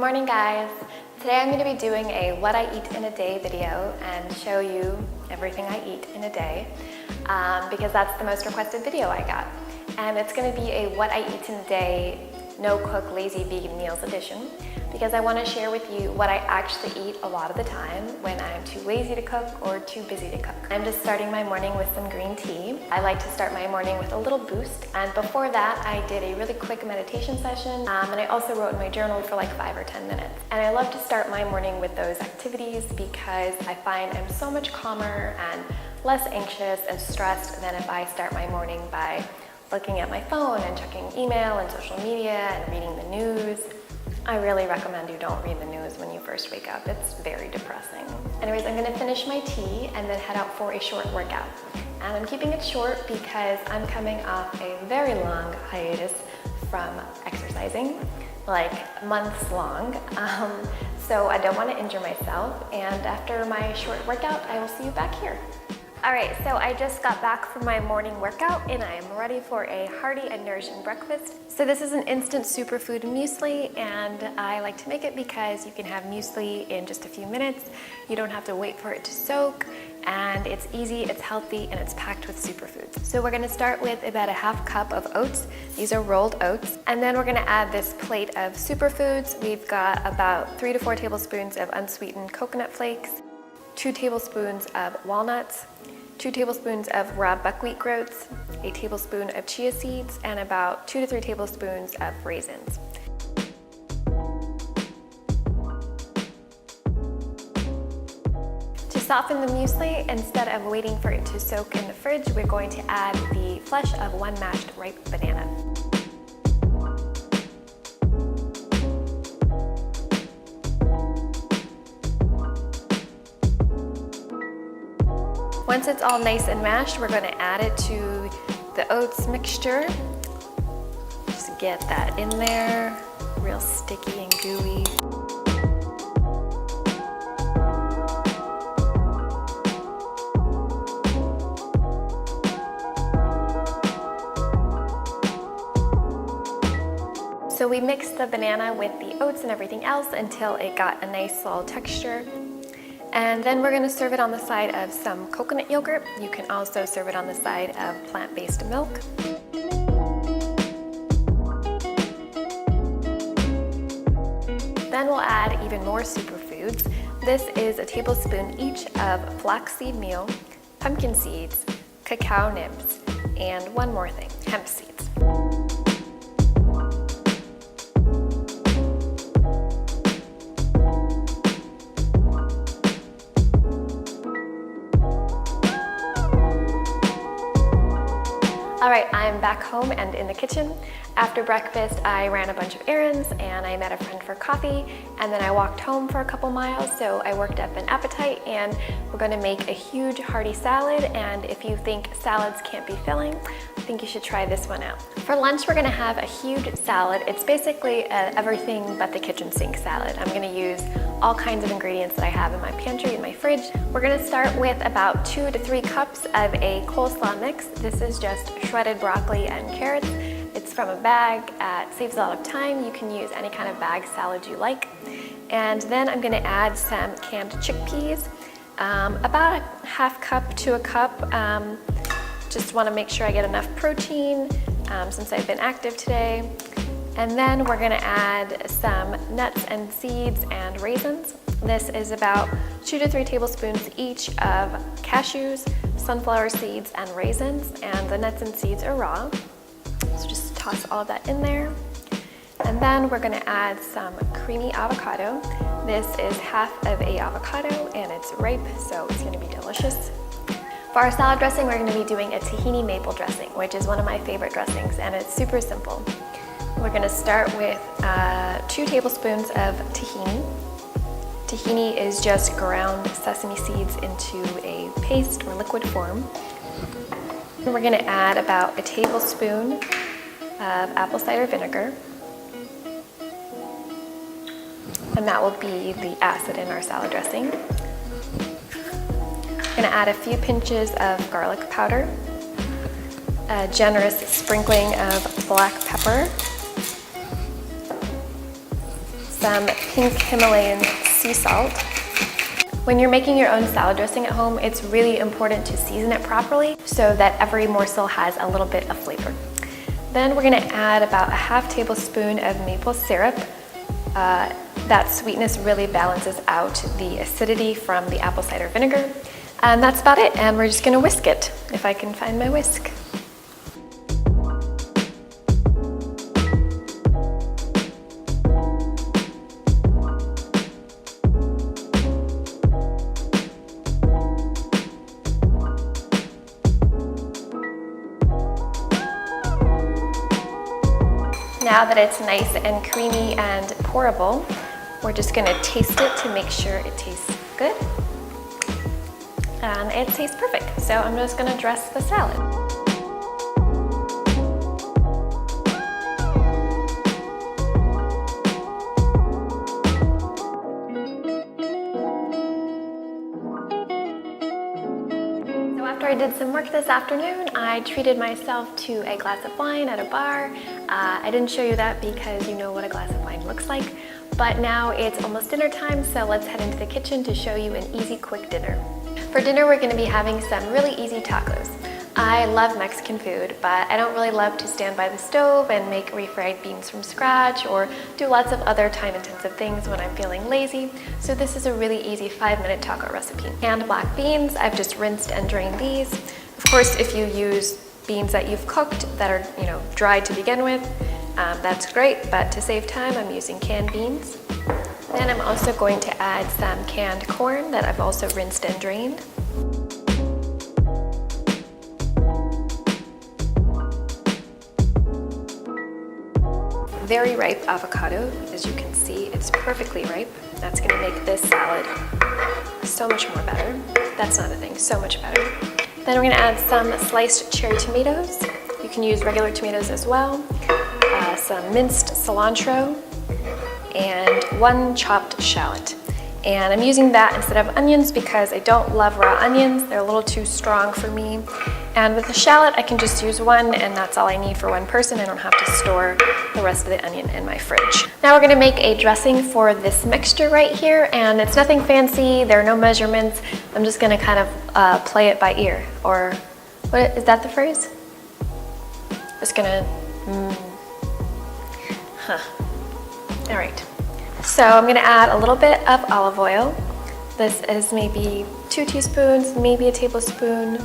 Morning guys! Today I'm going to be doing a what I eat in a day video and show you everything I eat in a day because that's the most requested video I got. And it's going to be a what I eat in a day, no cook, lazy vegan meals edition because I want to share with you what I actually eat a lot of the time when I'm too lazy to cook or too busy to cook. I'm just starting my morning with some green tea. I like to start my morning with a little boost, and before that I did a really quick meditation session and I also wrote in my journal for like 5 or 10 minutes. And I love to start my morning with those activities because I find I'm so much calmer and less anxious and stressed than if I start my morning by looking at my phone and checking email and social media and reading the news. I really recommend you don't read the news when you first wake up. It's very depressing. Anyways, I'm gonna finish my tea and then head out for a short workout. And I'm keeping it short because I'm coming off a very long hiatus from exercising, like months long. So I don't want to injure myself. And after my short workout, I will see you back here. Alright, so I just got back from my morning workout and I am ready for a hearty and nourishing breakfast. So this is an instant superfood muesli, and I like to make it because you can have muesli in just a few minutes. You don't have to wait for it to soak, and it's easy, it's healthy, and it's packed with superfoods. So we're gonna start with about a half cup of oats. These are rolled oats. And then we're gonna add this plate of superfoods. We've got about 3 to 4 tablespoons of unsweetened coconut flakes, 2 tablespoons of walnuts, 2 tablespoons of raw buckwheat groats, a tablespoon of chia seeds, and about 2 to 3 tablespoons of raisins. To soften the muesli, instead of waiting for it to soak in the fridge, we're going to add the flesh of 1 mashed ripe banana. Once it's all nice and mashed, we're going to add it to the oats mixture. Just get that in there, real sticky and gooey. So we mixed the banana with the oats and everything else until it got a nice little texture. And then we're going to serve it on the side of some coconut yogurt. You can also serve it on the side of plant-based milk. Then we'll add even more superfoods. This is a tablespoon each of flaxseed meal, pumpkin seeds, cacao nibs, and one more thing, hemp seeds. Alright, I'm back home and in the kitchen. After breakfast, I ran a bunch of errands and I met a friend for coffee, and then I walked home for a couple miles, so I worked up an appetite, and we're going to make a huge hearty salad. And if you think salads can't be filling, I think you should try this one out. For lunch, we're going to have a huge salad. It's basically everything but the kitchen sink salad. I'm going to use all kinds of ingredients that I have in my pantry and my fridge. We're going to start with about 2 to 3 cups of a coleslaw mix. This is just shredded broccoli and carrots. It's from a bag. It saves a lot of time. You can use any kind of bag salad you like. And then I'm going to add some canned chickpeas, about a half cup to a cup. Just want to make sure I get enough protein since I've been active today. And then we're going to add some nuts and seeds and raisins. This is about 2 to 3 tablespoons each of cashews, sunflower seeds, and raisins. And the nuts and seeds are raw. So just toss all of that in there. And then we're going to add some creamy avocado. This is half of a avocado and it's ripe, so it's going to be delicious. For our salad dressing, we're going to be doing a tahini maple dressing, which is one of my favorite dressings, and it's super simple. We're going to start with 2 tablespoons of tahini. Tahini is just ground sesame seeds into a paste or liquid form. We're going to add about a tablespoon of apple cider vinegar. And that will be the acid in our salad dressing. I'm going to add a few pinches of garlic powder, a generous sprinkling of black pepper, some pink Himalayan sea salt. When you're making your own salad dressing at home, it's really important to season it properly so that every morsel has a little bit of flavor. Then we're gonna add about a half tablespoon of maple syrup. That sweetness really balances out the acidity from the apple cider vinegar. And that's about it, and we're just gonna whisk it, if I can find my whisk. Now that it's nice and creamy and pourable, we're just gonna taste it to make sure it tastes good. And it tastes perfect. So I'm just gonna dress the salad. After I did some work this afternoon, I treated myself to a glass of wine at a bar. I didn't show you that because you know what a glass of wine looks like, but now it's almost dinner time, so let's head into the kitchen to show you an easy, quick dinner. For dinner, we're gonna be having some really easy tacos. I love Mexican food, but I don't really love to stand by the stove and make refried beans from scratch or do lots of other time-intensive things when I'm feeling lazy. So this is a really easy 5-minute taco recipe. Canned black beans, I've just rinsed and drained these. Of course, if you use beans that you've cooked that are, dried to begin with, that's great, but to save time, I'm using canned beans. Then I'm also going to add some canned corn that I've also rinsed and drained. Very ripe avocado, as you can see, it's perfectly ripe. That's gonna make this salad so much more better. That's not a thing, so much better. Then we're gonna add some sliced cherry tomatoes. You can use regular tomatoes as well. Some minced cilantro, and 1 chopped shallot. And I'm using that instead of onions because I don't love raw onions. They're a little too strong for me. And with the shallot, I can just use 1, and that's all I need for 1 person. I don't have to store the rest of the onion in my fridge. Now we're gonna make a dressing for this mixture right here, and it's nothing fancy. There are no measurements. I'm just gonna kind of play it by ear. Or, what is that the phrase? Just gonna, All right. So I'm gonna add a little bit of olive oil. This is maybe 2 teaspoons, maybe a tablespoon.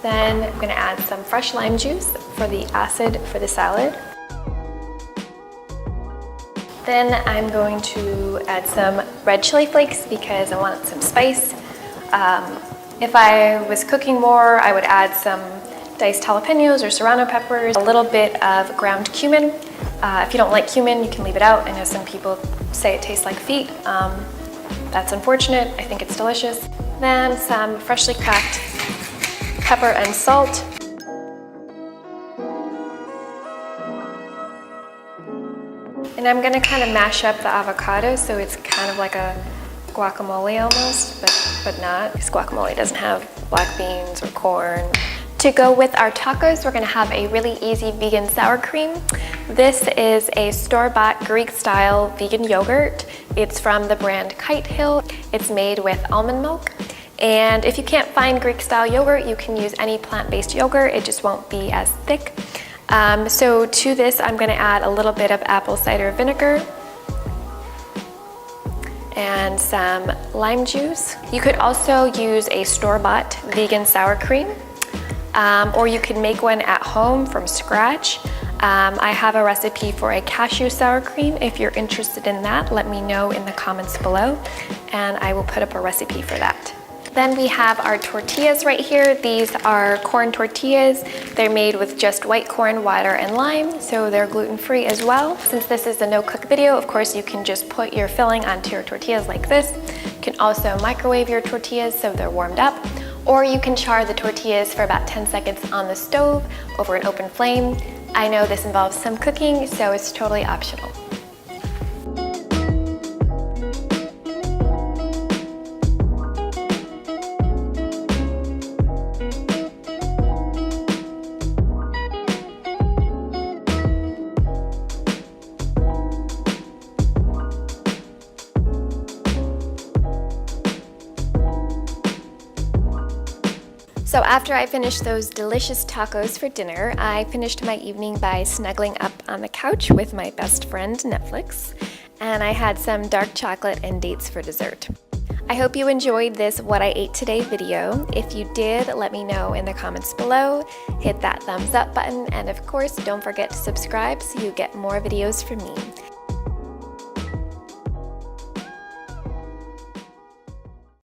Then I'm gonna add some fresh lime juice for the acid for the salad. Then I'm going to add some red chili flakes because I want some spice. If I was cooking more, I would add some diced jalapenos or serrano peppers, a little bit of ground cumin. If you don't like cumin, you can leave it out. I know some people say it tastes like feet. That's unfortunate. I think it's delicious. Then some freshly cracked pepper and salt. And I'm gonna kind of mash up the avocado so it's kind of like a guacamole almost, but not, because guacamole doesn't have black beans or corn. To go with our tacos, we're gonna have a really easy vegan sour cream. This is a store-bought Greek-style vegan yogurt. It's from the brand Kite Hill. It's made with almond milk. And if you can't find Greek-style yogurt, you can use any plant-based yogurt. It just won't be as thick. So to this, I'm gonna add a little bit of apple cider vinegar and some lime juice. You could also use a store-bought vegan sour cream. Or you can make one at home from scratch. I have a recipe for a cashew sour cream. If you're interested in that, let me know in the comments below, and I will put up a recipe for that. Then we have our tortillas right here. These are corn tortillas. They're made with just white corn, water, and lime, so they're gluten-free as well. Since this is a no-cook video, of course, you can just put your filling onto your tortillas like this. You can also microwave your tortillas so they're warmed up. Or you can char the tortillas for about 10 seconds on the stove over an open flame. I know this involves some cooking, so it's totally optional. So after I finished those delicious tacos for dinner, I finished my evening by snuggling up on the couch with my best friend, Netflix, and I had some dark chocolate and dates for dessert. I hope you enjoyed this What I Ate Today video. If you did, let me know in the comments below. Hit that thumbs up button, and of course, don't forget to subscribe so you get more videos from me.